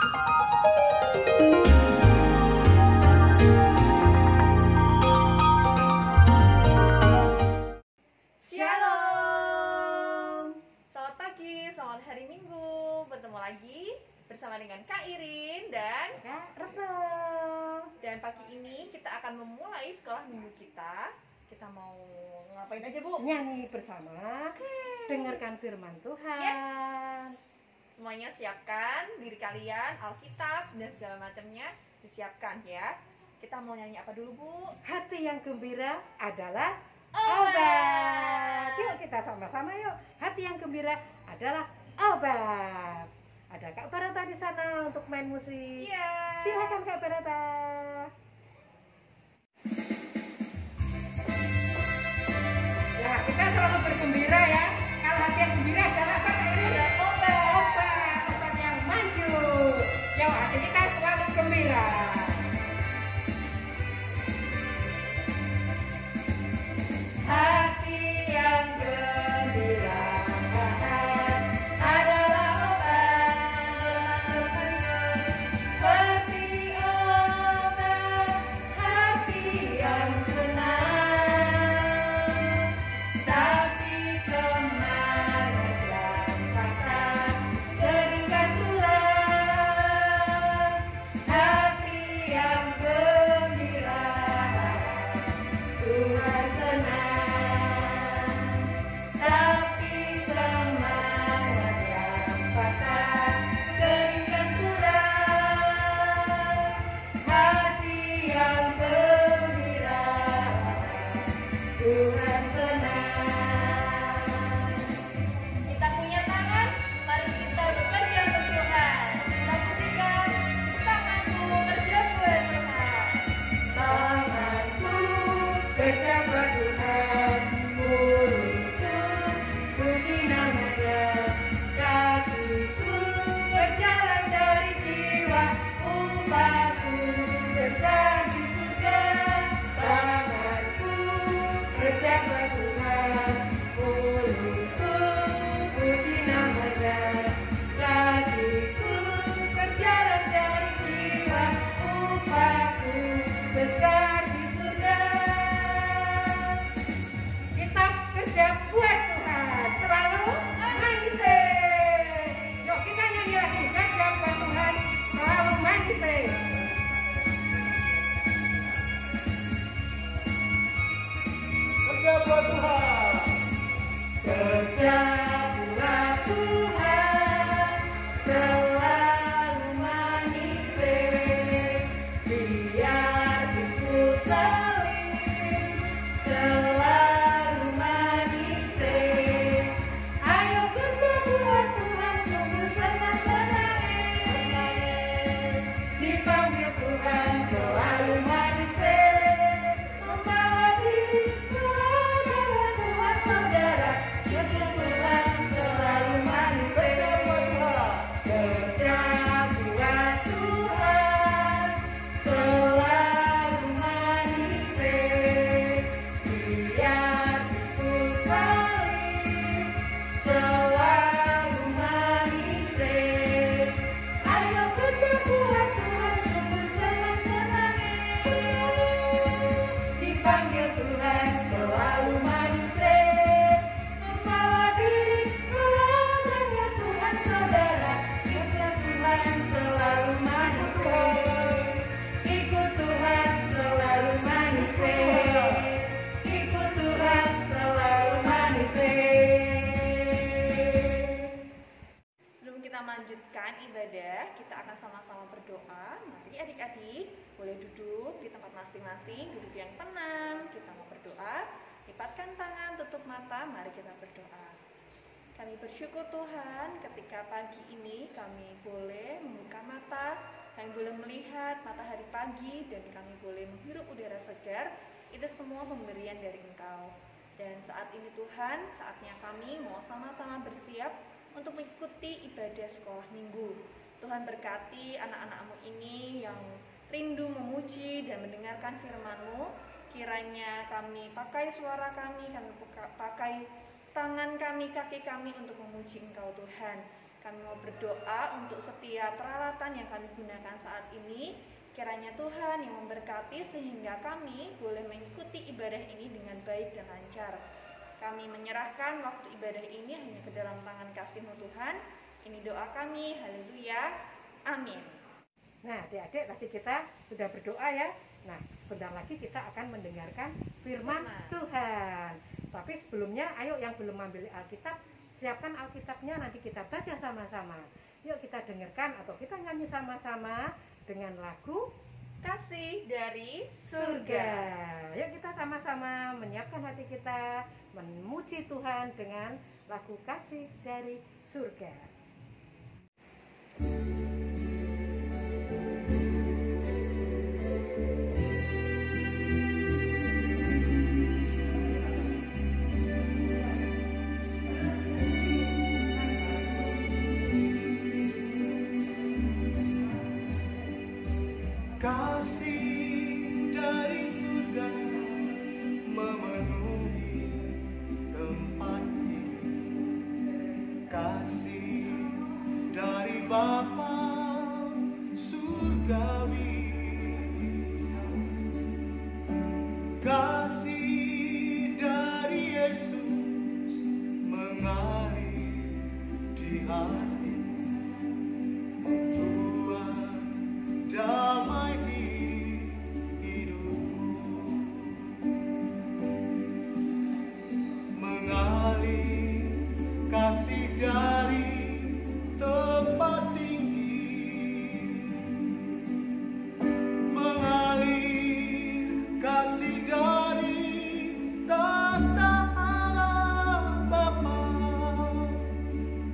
Shalom. Selamat pagi, selamat hari Minggu. Bertemu lagi bersama dengan Kak Irin dan Kak Retno. Dan pagi ini kita akan memulai sekolah minggu kita. Kita mau ngapain aja, Bu? Nyanyi bersama. Dengarkan firman Tuhan. Yes. Semuanya siapkan diri kalian, Alkitab dan segala macamnya disiapkan ya. Kita mau nyanyi apa dulu, Bu? Hati yang gembira adalah Obat. obat. Yuk kita sama-sama yuk. Hati yang gembira adalah obat. Ada Kak Barata di sana untuk main musik. Iya. Silakan Kak Barata. Ya, kita selalu bergembira ya. Kalau hati yang gembira adalah apa Kak Irin? Ada obat. Obat yang manjur. Yuk, hati kita selalu gembira. Hati yang gembira adalah obat seperti obat hati yang senang, tapi semangat yang patah keringkan tulang. Hati yang gembira Tuhan senang, tapi semangat yang patah keringkan tulang. Hati yang gembira Tuhan senang. Kita punya tangan, mari kita bekerja untuk Tuhan. Kita buktikan tanganku bekerja buat Tuhan. Tanganku kerja buat Tuhan, mulutku puji nama-Nya, kakiku berjalan dari jiwa, upahku besar di surga. Tanganku kerja buat Tuhan, mulutku puji nama-Nya, kakiku berjalan dari jiwa, upahku besar di surga. Kita kerja buat Tuhan, selalu manisik. Yuk kita nyanyi lagi, kerja buat Tuhan, selalu manisik. Kerja buat Tuhan. Kerja buat Tuhan, selalu manis, biar ikut saling, selalu manis. Ayo kerja buat Tuhan, sungguh senang-senang, dipanggil Tuhan selalu manis, membawa diri Tuhan adalah Tuhan saudara, untuk Tuhan selalu manis. Kerja buat Tuhan, selalu manis, biar ikut saling, selalu manis. Ayo kerja buat Tuhan, sungguh senang-senang, dipanggil Tuhan selalu manis, membawa diri Tuhan hanya Tuhan saudara, ikut Tuhan selalu manis, ikut Tuhan selalu manis, ikut Tuhan selalu manis. Sebelum kita melanjutkan ibadah, kita akan sama-sama berdoa. Mari adik-adik boleh duduk di tempat masing-masing, duduk yang tenang. Kita mau berdoa, lipatkan tangan, tutup mata, mari kita berdoa. Kami bersyukur Tuhan ketika pagi ini kami boleh membuka mata, kami boleh melihat matahari pagi, dan kami boleh menghirup udara segar. Itu semua pemberian dari Engkau. Dan saat ini Tuhan, saatnya kami mau sama-sama bersiap untuk mengikuti ibadah sekolah minggu. Tuhan berkati anak-anak-Mu ini yang rindu memuji dan mendengarkan firman-Mu. Kiranya kami pakai suara kami pakai tangan kami, kaki kami untuk memuji Engkau Tuhan. Kami mau berdoa untuk setiap peralatan yang kami gunakan saat ini. Kiranya Tuhan yang memberkati sehingga kami boleh mengikuti ibadah ini dengan baik dan lancar. Kami menyerahkan waktu ibadah ini hanya ke dalam tangan kasih-Mu Tuhan. Ini doa kami, haleluya, amin. Nah, adik-adik tadi kita sudah berdoa ya. Nah, sebentar lagi kita akan mendengarkan firman Tuhan. Tapi sebelumnya, ayo yang belum ambil Alkitab, siapkan Alkitabnya, nanti kita baca sama-sama. Yuk kita dengarkan atau kita nyanyi sama-sama dengan lagu Kasih dari Surga. Surga. Yuk kita sama-sama menyiapkan hati kita, memuji Tuhan dengan lagu Kasih dari Surga. Kasih dari surga memenuhi tempat ini. Kasih dari Bapa surgawi. Kasih dari Yesus mengalir di hati. Tuhan damai di hidupku, mengalir kasih dari tempat tinggi, mengalir kasih dari tata Allah Bapa,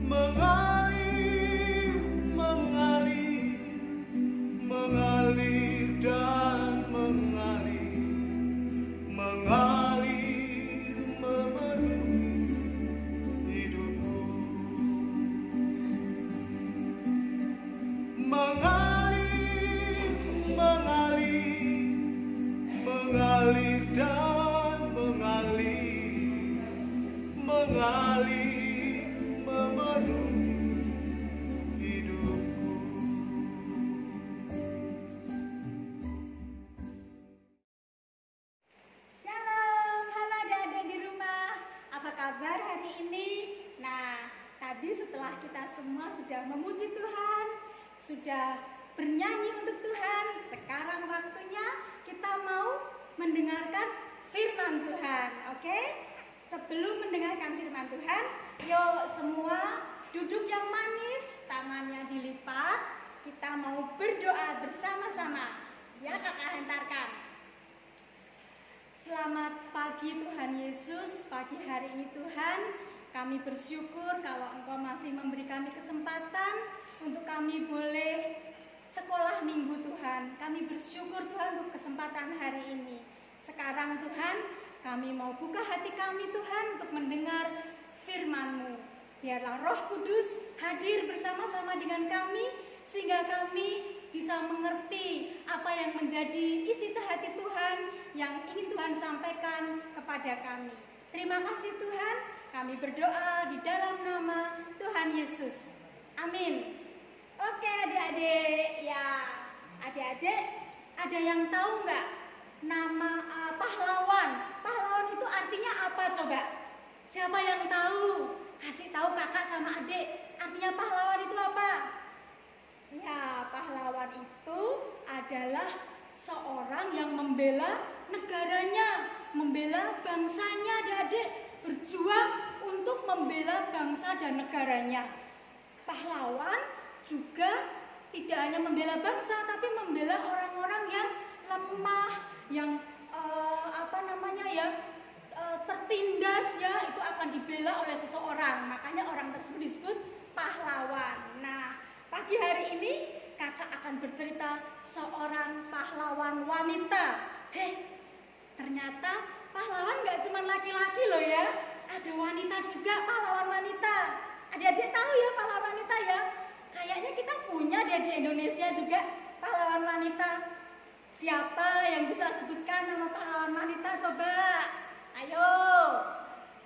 mengalir, mengalir, mengalir dan mengalir, mengalir memenuhi hidupku, mengalir, mengalir, mengalir dan mengalir, mengalir memenuhi hidupku. Shalom, halo adik-adik di rumah. Apa kabar hari ini? Nah, tadi setelah kita semua sudah memuji Tuhan, sudah bernyanyi untuk Tuhan, sekarang waktunya kita mau mendengarkan firman Tuhan, oke? Sebelum mendengarkan firman Tuhan, yuk semua duduk yang manis, tangannya dilipat. Kita mau berdoa bersama-sama. Ya, kakak hantarkan. Selamat pagi Tuhan Yesus, pagi hari ini Tuhan, kami bersyukur kalau Engkau masih memberi kami kesempatan untuk kami boleh sekolah minggu Tuhan. Kami bersyukur Tuhan untuk kesempatan hari ini. Sekarang Tuhan, kami mau buka hati kami Tuhan untuk mendengar firman-Mu. Biarlah Roh Kudus hadir bersama-sama dengan kami, sehingga kami bisa mengerti apa yang menjadi isi hati Tuhan yang ingin Tuhan sampaikan kepada kami. Terima kasih Tuhan, kami berdoa di dalam nama Tuhan Yesus. Amin. Oke adik-adik, ya adik-adik ada yang tahu nggak nama pahlawan? Pahlawan itu artinya apa coba? Siapa yang tahu? Kasih tahu kakak sama adik, artinya pahlawan itu apa? Ya, pahlawan itu adalah seorang yang membela negaranya, membela bangsanya, adik-adik, berjuang untuk membela bangsa dan negaranya. Pahlawan juga tidak hanya membela bangsa, tapi membela orang-orang yang lemah, yang tertindas, ya, itu akan dibela oleh seseorang. Makanya orang tersebut disebut pahlawan. Nah, pagi hari ini kakak akan bercerita seorang pahlawan wanita. Ternyata pahlawan gak cuma laki-laki loh ya, ada wanita juga pahlawan wanita. Adik-adik tahu ya pahlawan wanita ya? Kayaknya kita punya deh di Indonesia juga pahlawan wanita. Siapa yang bisa sebutkan nama pahlawan wanita? Coba, ayo.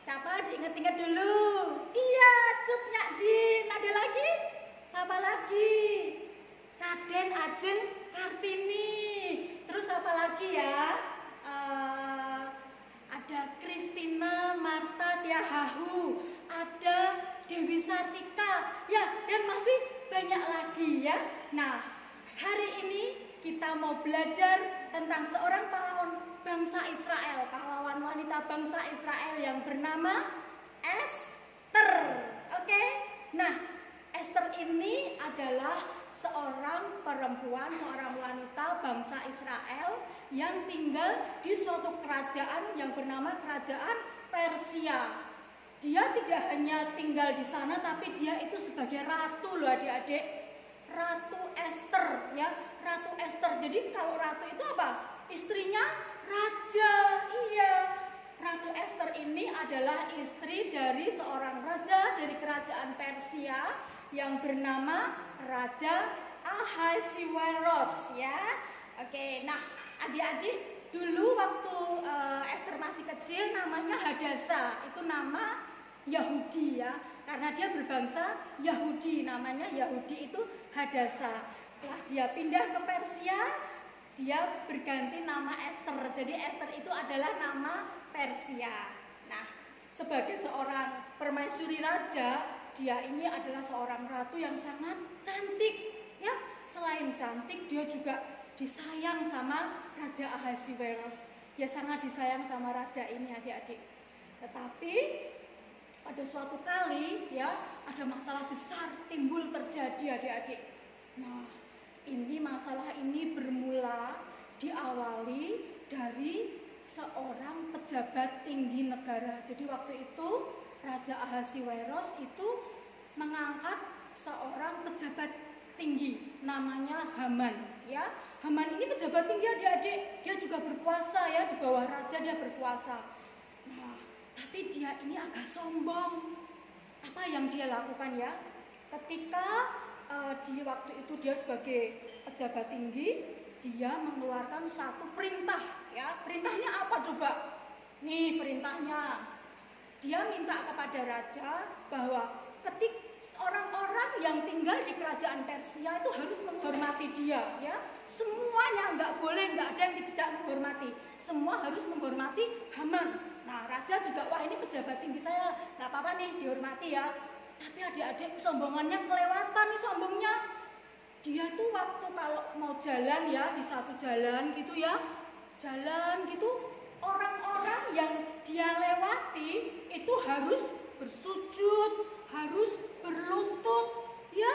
Siapa? Diinget-inget dulu. Iya, Cut Nyadin. Ada lagi? Siapa lagi? Raden Ajeng Kartini. Terus apa lagi ya? Ada Kristina Marta Tiahahu. Ada Dewi Sartika. Ya, dan masih banyak lagi ya. Nah, hari ini kita mau belajar tentang seorang pahlawan bangsa Israel, pahlawan wanita bangsa Israel yang bernama Esther. Oke? Nah, Esther ini adalah seorang perempuan, seorang wanita bangsa Israel yang tinggal di suatu kerajaan yang bernama Kerajaan Persia. Dia tidak hanya tinggal di sana, tapi dia itu sebagai ratu loh adik-adik. Ratu Esther ya, Ratu Esther. Jadi kalau ratu itu apa? Istrinya raja. Iya. Ratu Esther ini adalah istri dari seorang raja dari kerajaan Persia yang bernama Raja Ahasuerus ya. Oke, nah adik-adik dulu waktu Esther masih kecil namanya Hadasa, itu nama Yahudi ya, karena dia berbangsa Yahudi, namanya Yahudi itu Hadasa. Setelah dia pindah ke Persia, dia berganti nama Esther. Jadi Esther itu adalah nama Persia. Nah, sebagai seorang permaisuri raja, dia ini adalah seorang ratu yang sangat cantik ya. Selain cantik, dia juga disayang sama Raja Ahasuerus. Dia sangat disayang sama raja ini adik-adik. Tetapi pada suatu kali ya, ada masalah besar timbul terjadi adik-adik. Nah, ini masalah ini bermula diawali dari seorang pejabat tinggi negara. Jadi waktu itu Raja Ahasuerus itu mengangkat seorang pejabat tinggi namanya Haman ya. Haman ini pejabat tinggi adik-adik, dia juga berkuasa ya, di bawah raja dia berkuasa. Nah, tapi dia ini agak sombong. Apa yang dia lakukan ya? Ketika di waktu itu dia sebagai pejabat tinggi, dia mengeluarkan satu perintah ya. Perintahnya apa coba? Nih perintahnya. Dia minta kepada raja bahwa ketika orang-orang yang tinggal di kerajaan Persia itu harus menghormati dia ya. Semuanya nggak boleh, nggak ada yang tidak menghormati. Semua harus menghormati Haman. Nah, raja juga, wah ini pejabat tinggi saya, nggak apa-apa nih dihormati ya. Tapi adik-adik kesombongannya kelewatan nih sombongnya. Dia tuh waktu kalau mau jalan ya, di satu jalan gitu ya, jalan gitu, orang-orang yang dia lewati itu harus bersujud, harus berlutut ya.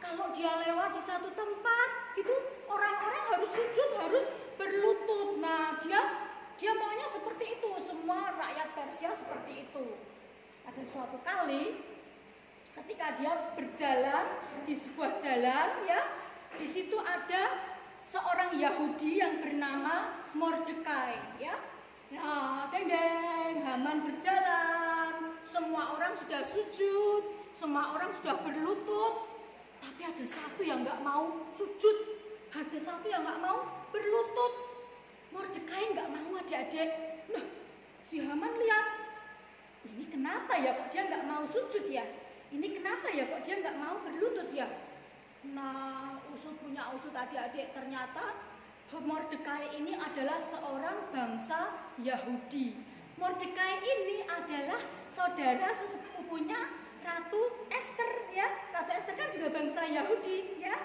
Kalau dia lewat di satu tempat gitu, orang-orang harus sujud, harus berlutut. Nah, dia maunya seperti itu, semua rakyat Persia seperti itu. Ada suatu kali ketika dia berjalan di sebuah jalan ya, di situ ada seorang Yahudi yang bernama Mordekai ya. Nah, deng-deng, Haman berjalan, semua orang sudah sujud, semua orang sudah berlutut, tapi ada satu yang nggak mau sujud, ada satu yang nggak mau berlutut. Mordekai nggak mau adik-adik. Nah, si Haman lihat, ini kenapa ya kok dia nggak mau sujud ya? Ini kenapa ya kok dia nggak mau berlutut ya? Nah, usut punya usut adik-adik, ternyata Mordekai ini adalah seorang bangsa Yahudi. Mordekai ini adalah saudara sesepupunya Ratu Esther ya. Ratu Esther kan juga bangsa Yahudi ya.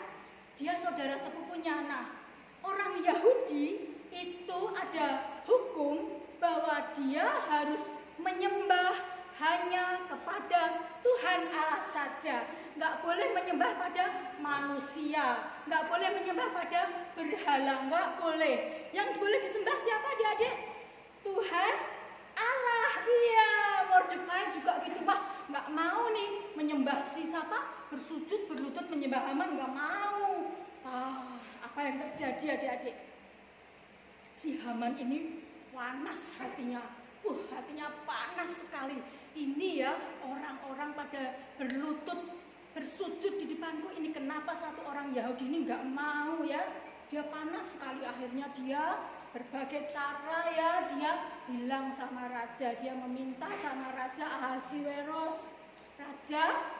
Dia saudara sepupunya. Nah, orang Yahudi itu ada hukum bahwa dia harus menyembah hanya kepada Tuhan Allah saja. Nggak boleh menyembah pada manusia, nggak boleh menyembah pada berhala, nggak boleh. Yang boleh disembah siapa adik-adik? Tuhan Allah. Iya, Mordekai juga gitu, wah nggak mau nih menyembah si siapa, bersujud berlutut menyembah Haman, nggak mau. Apa yang terjadi adik-adik? Si Haman ini panas hatinya, hatinya panas sekali. Ini ya orang-orang pada berlutut bersujud di depanku, ini kenapa satu orang Yahudi ini nggak mau ya? Dia panas sekali, akhirnya dia berbagai cara ya dia bilang sama raja, dia meminta sama Raja Ahasiweros, raja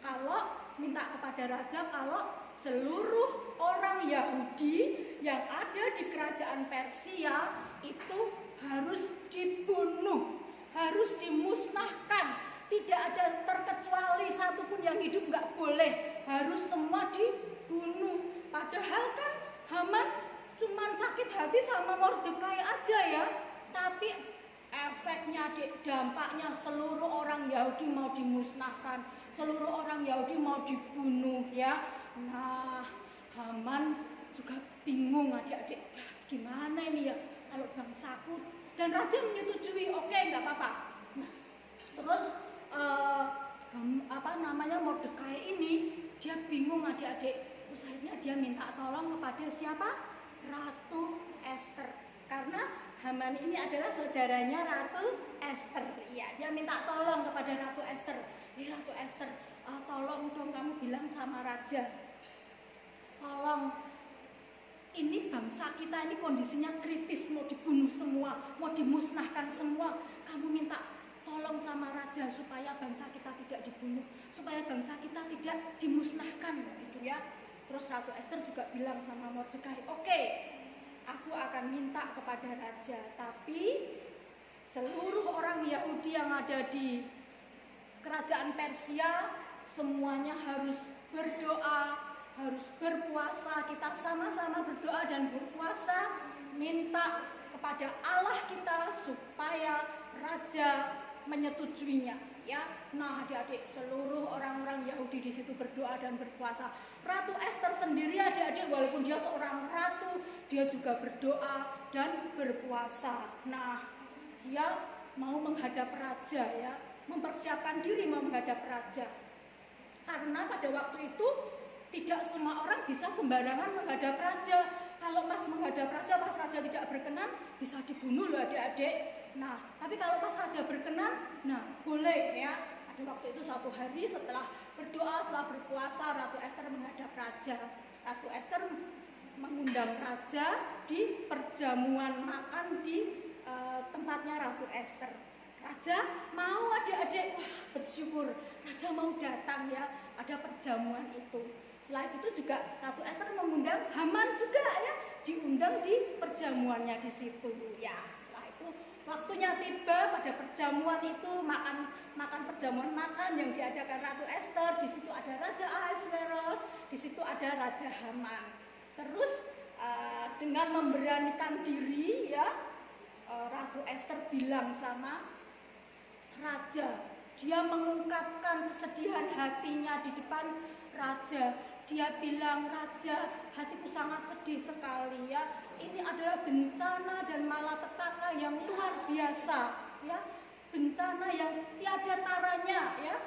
kalau minta kepada raja kalau seluruh orang Yahudi yang ada di kerajaan Persia itu harus dibunuh, harus dimusnahkan, tidak ada terkecuali satupun yang hidup, nggak boleh, harus semua dibunuh. Padahal kan Haman cuman sakit hati sama Mordekai aja ya, tapi efeknya, dampaknya seluruh orang Yahudi mau dimusnahkan, seluruh orang Yahudi mau dibunuh ya. Nah, Haman juga bingung adik-adik, gimana ini ya kalau bangsaku, dan raja menyetujui, oke, nggak apa-apa. Nah, terus Mordekai ini dia bingung adik-adik, terus akhirnya dia minta tolong kepada siapa? Ratu Ester, karena Haman ini adalah saudaranya Ratu Ester. Ya, dia minta tolong kepada Ratu Ester. Ratu Ester, tolong dong kamu bilang sama raja, tolong, ini bangsa kita ini kondisinya kritis, mau dibunuh semua, mau dimusnahkan semua. Kamu minta tolong sama raja supaya bangsa kita tidak dibunuh, supaya bangsa kita tidak dimusnahkan, gitu ya. Terus Ratu Ester juga bilang sama Mordekai, oke, aku akan minta kepada raja, tapi seluruh orang Yahudi yang ada di kerajaan Persia semuanya harus berdoa, harus berpuasa. Kita sama-sama berdoa dan berpuasa, minta kepada Allah kita supaya raja menyetujuinya ya. Nah, adik-adik, seluruh orang-orang Yahudi di situ berdoa dan berpuasa. Ratu Ester sendiri adik-adik, walaupun dia seorang ratu, dia juga berdoa dan berpuasa. Nah, dia mau menghadap raja ya, mempersiapkan diri menghadap raja. Karena pada waktu itu tidak semua orang bisa sembarangan menghadap raja. Kalau pas menghadap raja, pas raja tidak berkenan, bisa dibunuh loh adik-adik. Nah, tapi kalau pas raja berkenan, nah boleh ya. Ada waktu itu suatu hari setelah berdoa, setelah berpuasa, Ratu Ester menghadap raja. Ratu Ester mengundang raja di perjamuan makan di tempatnya Ratu Ester. Raja mau adik-adik, wah bersyukur, raja mau datang ya, ada perjamuan itu. Selain itu juga Ratu Ester mengundang Haman juga ya, diundang di perjamuannya di situ ya. Setelah itu waktunya tiba pada perjamuan itu, makan perjamuan makan yang diadakan Ratu Ester. Di situ ada Raja Ahasiweros, di situ ada Raja Haman. Terus dengan memberanikan diri ya, Ratu Ester bilang sama raja, dia mengungkapkan kesedihan hatinya di depan raja. Dia bilang, raja, hatiku sangat sedih sekali ya. Ini adalah bencana dan malapetaka yang luar biasa ya. Bencana yang tiada taranya ya.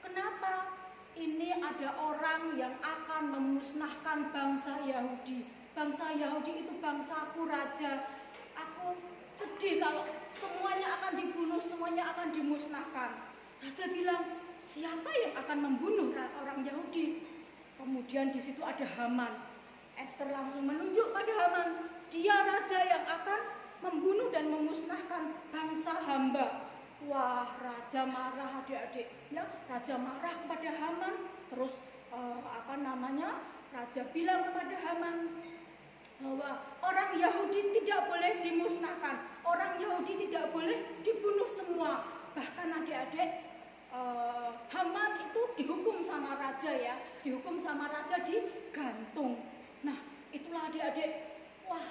Kenapa? Ini ada orang yang akan memusnahkan bangsa Yahudi. Bangsa Yahudi itu bangsaku raja. Aku sedih kalau semuanya akan dibunuh, semuanya akan dimusnahkan. Raja bilang, siapa yang akan membunuh orang Yahudi? Kemudian di situ ada Haman. Ester langsung menunjuk pada Haman. Dia raja yang akan membunuh dan memusnahkan bangsa hamba. Wah, raja marah adik-adik. Ya, raja marah kepada Haman. Terus raja bilang kepada Haman bahwa orang Yahudi tidak boleh dimusnahkan. Orang Yahudi tidak boleh dibunuh semua. Bahkan adik-adik, Haman itu dihukum sama raja ya, dihukum sama raja digantung. Nah, itulah adik-adik, wah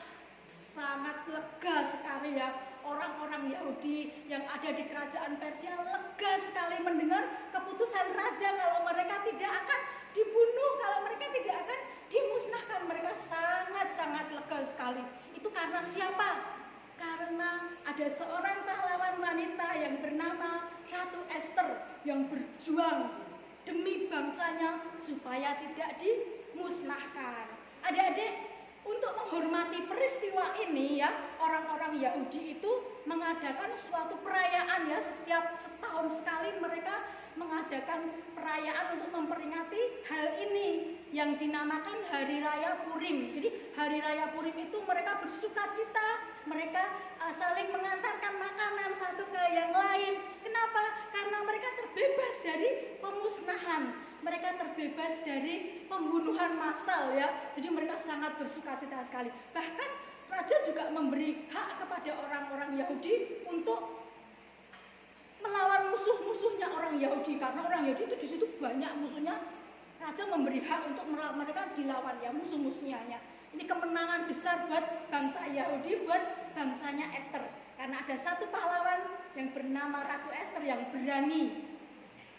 sangat lega sekali ya. Orang-orang Yahudi yang ada di kerajaan Persia lega sekali mendengar keputusan raja kalau mereka tidak akan dibunuh, kalau mereka tidak akan dimusnahkan. Mereka sangat-sangat lega sekali. Itu karena siapa? Karena ada seorang pahlawan wanita yang bernama Ratu Ester yang berjuang demi bangsanya supaya tidak dimusnahkan. Adik-adik, untuk menghormati peristiwa ini ya, orang-orang Yahudi itu mengadakan suatu perayaan ya, setiap setahun sekali mereka mengadakan perayaan untuk memperingati hal ini yang dinamakan Hari Raya Purim. Jadi Hari Raya Purim itu mereka bersuka cita, mereka saling mengantarkan makanan satu ke yang lain. Kenapa? Karena mereka terbebas dari pemusnahan, mereka terbebas dari pembunuhan massal ya. Jadi mereka sangat bersuka cita sekali. Bahkan raja juga memberi hak kepada orang-orang Yahudi untuk melawan musuh-musuhnya orang Yahudi, karena orang Yahudi itu di situ banyak musuhnya. Raja memberi hak untuk mereka dilawan ya, musuh-musuhnya. Ini kemenangan besar buat bangsa Yahudi, buat bangsanya Esther, karena ada satu pahlawan yang bernama Ratu Esther yang berani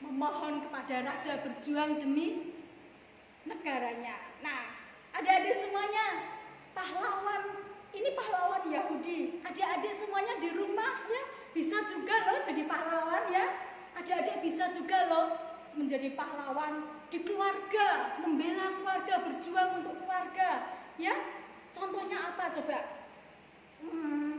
memohon kepada raja berjuang demi negaranya. Nah, adik-adik semuanya, pahlawan ini pahlawan Yahudi. Adik-adik semuanya di rumah ya bisa juga loh jadi pahlawan ya. Adik-adik bisa juga loh menjadi pahlawan di keluarga, membela keluarga, berjuang untuk keluarga ya. Contohnya apa coba?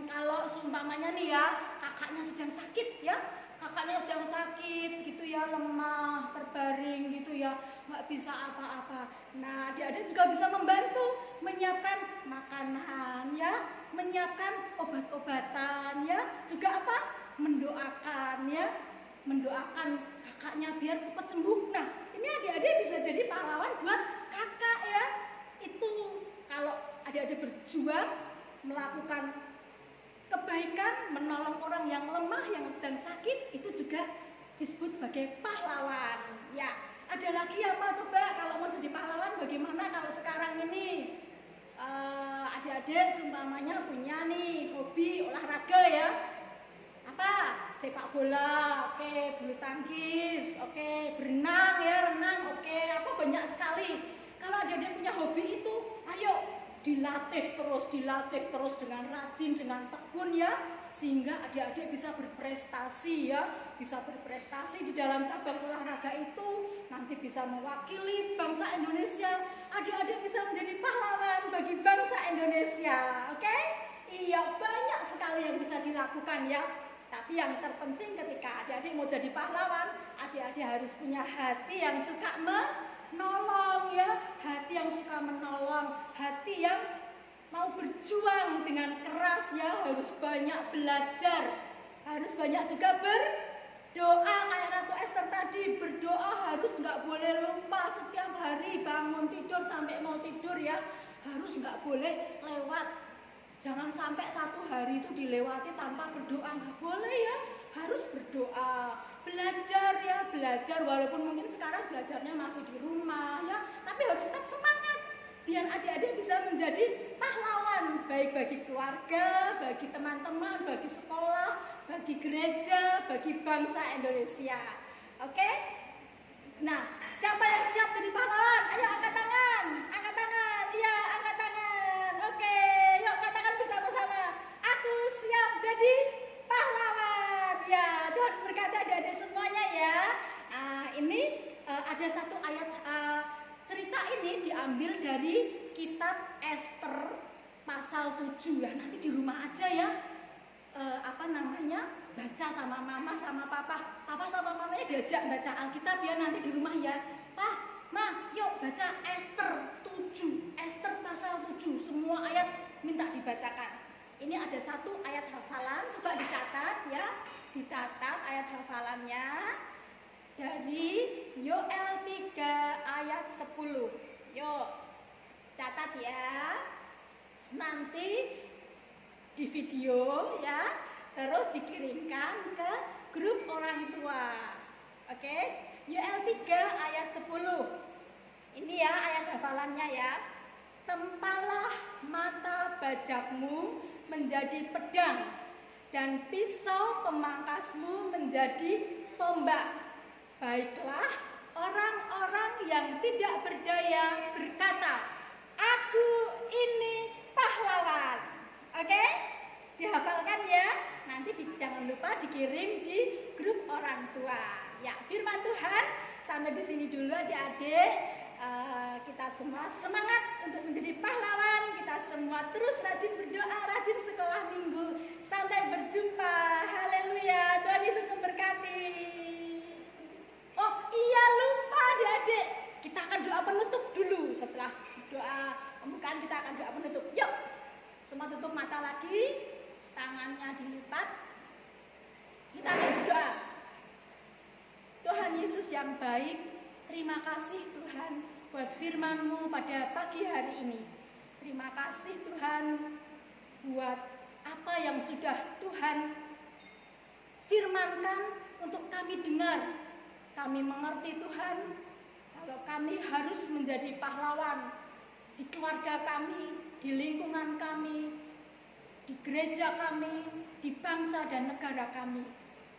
Kalau seumpamanya nih ya, kakaknya sedang sakit ya, kakaknya sedang sakit gitu ya, lemah, terbaring gitu ya, nggak bisa apa-apa. Nah, adik-adik juga bisa membantu menyiapkan makanan ya, menyiapkan obat-obatan ya, juga apa? Mendoakan ya, mendoakan kakaknya biar cepat sembuh. Nah, ini adik-adik bisa jadi pahlawan buat kakak ya. Itu kalau adik-adik berjuang melakukan kebaikan, menolong orang yang lemah, yang sedang sakit, itu juga disebut sebagai pahlawan ya. Ada lagi apa coba kalau mau jadi pahlawan? Bagaimana kalau sekarang ini adik-adik seumpamanya punya nih hobi olahraga ya, apa? Sepak bola, oke, bulu tangkis, oke, berenang ya, renang, oke, apa banyak sekali. Kalau adik-adik punya hobi itu, ayo dilatih terus dengan rajin, dengan tekun ya, sehingga adik-adik bisa berprestasi ya, bisa berprestasi di dalam cabang olahraga itu, nanti bisa mewakili bangsa Indonesia. Adik-adik bisa menjadi pahlawan bagi bangsa Indonesia, oke? Iya, banyak sekali yang bisa dilakukan ya. Tapi yang terpenting ketika adik-adik mau jadi pahlawan, adik-adik harus punya hati yang suka menolong ya, hati yang suka menolong, hati yang mau berjuang dengan keras ya, harus banyak belajar, harus banyak juga berdoa kayak Ratu Esther tadi. Berdoa harus nggak boleh lupa, setiap hari bangun tidur sampai mau tidur ya, harus nggak boleh lewat. Jangan sampai satu hari itu dilewati tanpa berdoa, nggak boleh ya, harus berdoa. Belajar ya, belajar walaupun mungkin sekarang belajarnya masih di rumah ya, tapi harus tetap semangat biar adik-adik bisa menjadi pahlawan, baik bagi keluarga, bagi teman-teman, bagi sekolah, bagi gereja, bagi bangsa Indonesia. Oke? Nah, siapa yang siap jadi pahlawan? Ayo angkat tangan, angkat tangan, iya angkat tangan. Oke, yuk katakan bersama-sama. Aku siap jadi pahlawan. Ya, Tuhan berkati adik-adik semuanya ya. Ini ada satu ayat cerita ini diambil dari kitab Esther pasal 7 ya. Nanti di rumah aja ya. Baca sama mama sama papa. Papa sama mamanya diajak baca Alkitab ya nanti di rumah ya. Pak, Ma, yuk baca Esther 7. Esther pasal 7. Semua ayat minta dibacakan. Ini ada satu ayat hafalan, coba dicatat ya. Dicatat ayat hafalannya dari Yoel 3 ayat 10. Yuk, catat ya. Nanti di video ya, terus dikirimkan ke grup orang tua. Oke, Yoel 3 ayat 10. Ini ya ayat hafalannya ya. Tempalah mata bajakmu menjadi pedang dan pisau pemangkasmu menjadi tombak. Baiklah, orang-orang yang tidak berdaya berkata, aku ini pahlawan. Oke? Dihafalkan ya. Nanti jangan lupa dikirim di grup orang tua. Ya, firman Tuhan sampai di sini dulu adik-adik. kita semua semangat untuk menjadi pahlawan. Kita semua terus rajin berdoa, rajin sekolah minggu. Sampai berjumpa. Haleluya. Tuhan Yesus memberkati. Oh iya, lupa adik-adik. Kita akan doa penutup dulu. Setelah doa pembukaan kita akan doa penutup. Yuk, semua tutup mata lagi. Tangannya dilipat. Kita akan berdoa. Tuhan Yesus yang baik, terima kasih Tuhan buat firman-Mu pada pagi hari ini. Terima kasih Tuhan buat apa yang sudah Tuhan firmankan untuk kami dengar. Kami mengerti Tuhan, kalau kami harus menjadi pahlawan di keluarga kami, di lingkungan kami, di gereja kami, di bangsa dan negara kami.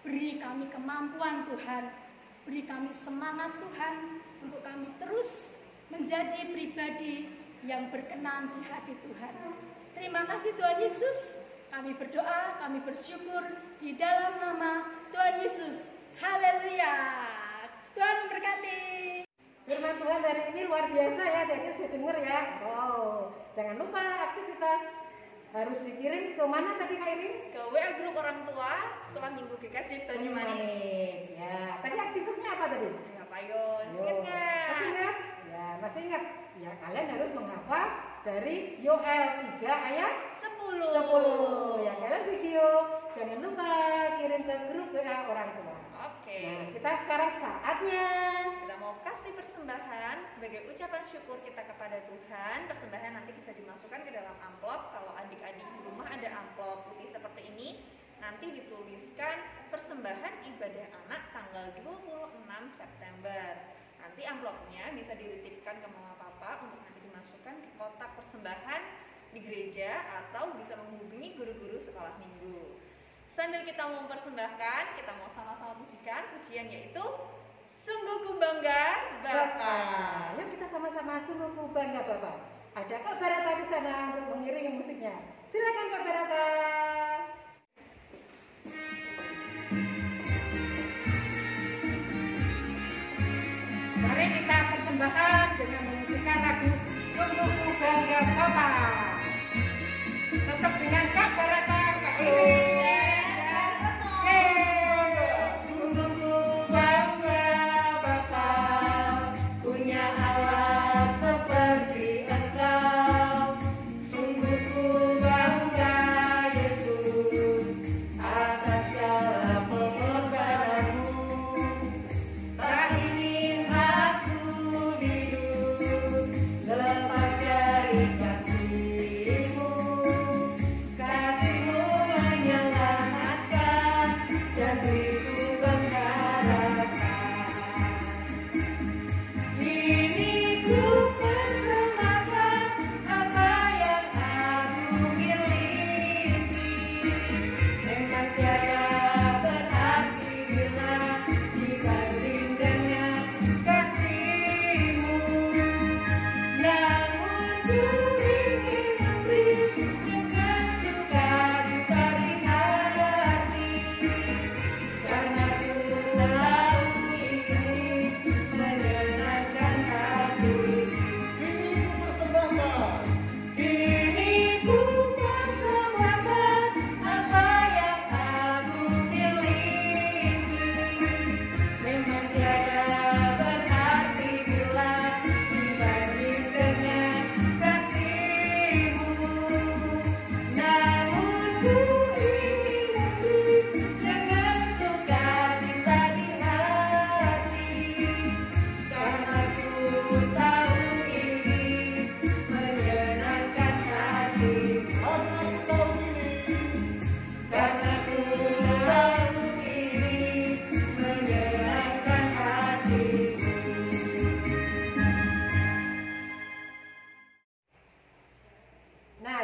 Beri kami kemampuan Tuhan, beri kami semangat Tuhan untuk kami terus menjadi pribadi yang berkenan di hati Tuhan. Terima kasih Tuhan Yesus. Kami berdoa, kami bersyukur di dalam nama Tuhan Yesus. Haleluya. Tuhan memberkati. Firman Tuhan hari ini luar biasa ya, Daniel sudah dengar ya. Oh, jangan lupa aktivitas harus dikirim ke mana tadi Kak Irin? Ke WA grup orang tua sekolah minggu GKJ Banyumanik. Ya, tadi aktivitasnya apa tadi? Ya, Pak Yon, Yo, ingat nggak? masih ingat? Ya, masih ingat. Ya, kalian harus menghafal dari Yoel 3 ayat 10. Ya, kalian video. Jangan lupa kirim ke grup WA orang tua. Oke. Nah, kita sekarang saatnya. Kita mau kasih persembahan sebagai ucapan syukur kita kepada Tuhan. Persembahan nanti bisa dimasukkan ke dalam amplop. Kalau adik-adik di rumah ada amplop putih seperti ini, nanti dituliskan persembahan ibadah anak tanggal 26 September. Nanti amplopnya bisa dititipkan ke mama papa untuk nanti dimasukkan ke kotak persembahan di gereja atau bisa menghubungi guru-guru sekolah minggu. Sambil kita mau mempersembahkan, kita mau sama-sama pujikan. Pujian yaitu Sungguh Ku Bangga Bapa. Yuk kita sama-sama sungguh ku bangga Bapak. Ada Kak Barata di sana untuk mengiringi musiknya. Silakan Kak Barata. Mari kita persembahkan dengan menyanyikan lagu Sungguh Ku Bangga Bapak. Tetap dengan Kak Barata, Kak Irin.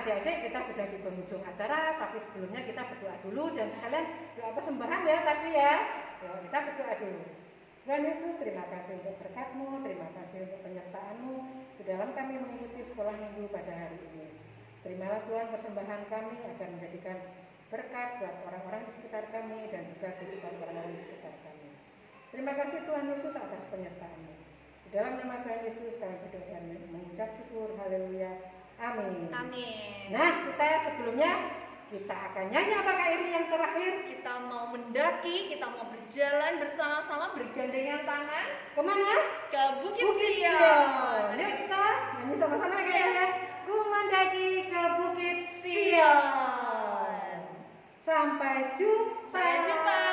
Adik-adik, kita sudah di penghujung acara, tapi sebelumnya kita berdoa dulu dan sekalian doa persembahan ya tadi ya. Kita berdoa dulu. Tuhan Yesus, terima kasih untuk berkat-Mu, terima kasih untuk penyertaan-Mu di dalam kami mengikuti sekolah minggu pada hari ini. Terimalah Tuhan persembahan kami agar menjadikan berkat buat orang-orang di sekitar kami dan juga kehidupan orang-orang di sekitar kami. Terima kasih Tuhan Yesus atas penyertaan-Mu. Di dalam nama Tuhan Yesus kami berdoa dan mengucap syukur. Haleluya. Amin. Amin. Nah, kita sebelumnya kita akan nyanyi apa Kak Iri yang terakhir? Kita mau mendaki, kita mau berjalan bersama-sama bergandengan tangan Kemana? ke Bukit Bukit Sion. Sion. Yuk kita nyanyi sama-sama ya Kak ya. Ku mendaki ke Bukit Sion. Sampai jumpa. Sampai jumpa.